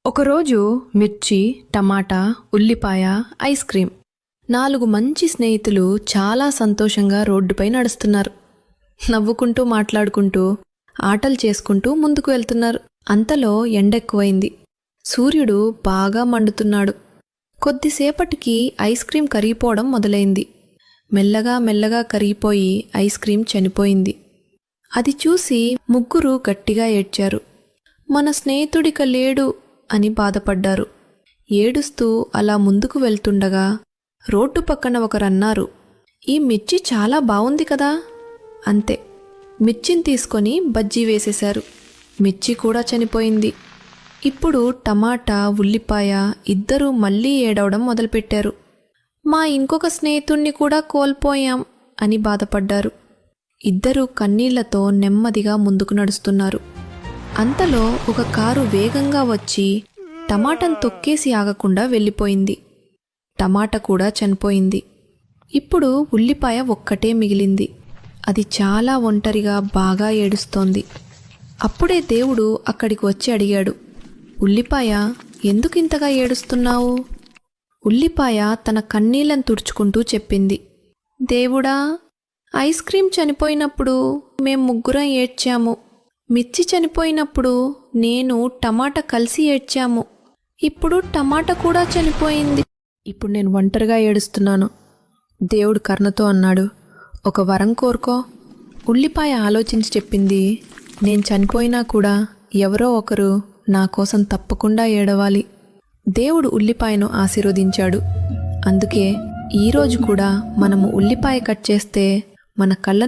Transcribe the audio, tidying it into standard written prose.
ఒకరోజు మిర్చి, టమాటా, ఉల్లిపాయ, ఐస్ క్రీం 4 మంచి స్నేహితులు చాలా సంతోషంగా రోడ్డుపై నడుస్తున్నారు. నవ్వుకుంటూ మాట్లాడుకుంటూ ఆటలు చేసుకుంటూ ముందుకు వెళ్తున్నారు. అంతలో ఎండెక్కువైంది. సూర్యుడు బాగా మండుతున్నాడు. కొద్దిసేపటికి ఐస్ క్రీం కరిగిపోవడం మొదలైంది. మెల్లగా మెల్లగా కరిగిపోయి ఐస్ క్రీం చనిపోయింది. అది చూసి ముగ్గురు గట్టిగా ఏడ్చారు. మన స్నేహితుడిక లేడు అని బాధపడ్డారు. ఏడుస్తూ అలా ముందుకు వెళ్తుండగా రోడ్డు పక్కన ఒకరన్నారు, ఈ మిర్చి చాలా బావుంది కదా. అంతే, మిర్చిని తీసుకొని బజ్జీ వేసేశారు. మిర్చి కూడా చనిపోయింది. ఇప్పుడు టమాటా, ఉల్లిపాయ ఇద్దరూ మళ్ళీ ఏడవడం మొదలుపెట్టారు. మా ఇంకొక స్నేహితుణ్ణి కూడా కోల్పోయాం అని బాధపడ్డారు. ఇద్దరూ కన్నీళ్లతో నెమ్మదిగా ముందుకు నడుస్తున్నారు. అంతలో ఒక కారు వేగంగా వచ్చి టమాటాను తొక్కేసి ఆగకుండా వెళ్ళిపోయింది. టమాటా కూడా చనిపోయింది. ఇప్పుడు ఉల్లిపాయ ఒక్కటే మిగిలింది. అది చాలా ఒంటరిగా బాగా ఏడుస్తోంది. అప్పుడే దేవుడు అక్కడికి వచ్చి అడిగాడు, ఉల్లిపాయ, ఎందుకింతగా ఏడుస్తున్నావు? ఉల్లిపాయ తన కన్నీళ్లను తుడుచుకుంటూ చెప్పింది, దేవుడా, ఐస్ క్రీం చనిపోయినప్పుడు మేం ముగ్గురం ఏడ్చాము. మిర్చి చనిపోయినప్పుడు నేను, టమాటా కలిసి ఏడ్చాము. ఇప్పుడు టమాటా కూడా చనిపోయింది. ఇప్పుడు నేను ఒంటరిగా ఏడుస్తున్నాను. దేవుడు కరుణతో అన్నాడు, ఒక వరం కోరుకో. ఉల్లిపాయ ఆలోచించి చెప్పింది, నేను చనిపోయినా కూడా ఎవరో ఒకరు నా కోసం తప్పకుండా ఏడవాలి. దేవుడు ఉల్లిపాయను ఆశీర్వదించాడు. అందుకే ఈరోజు కూడా మనము ఉల్లిపాయ కట్ చేస్తే మన కళ్ళ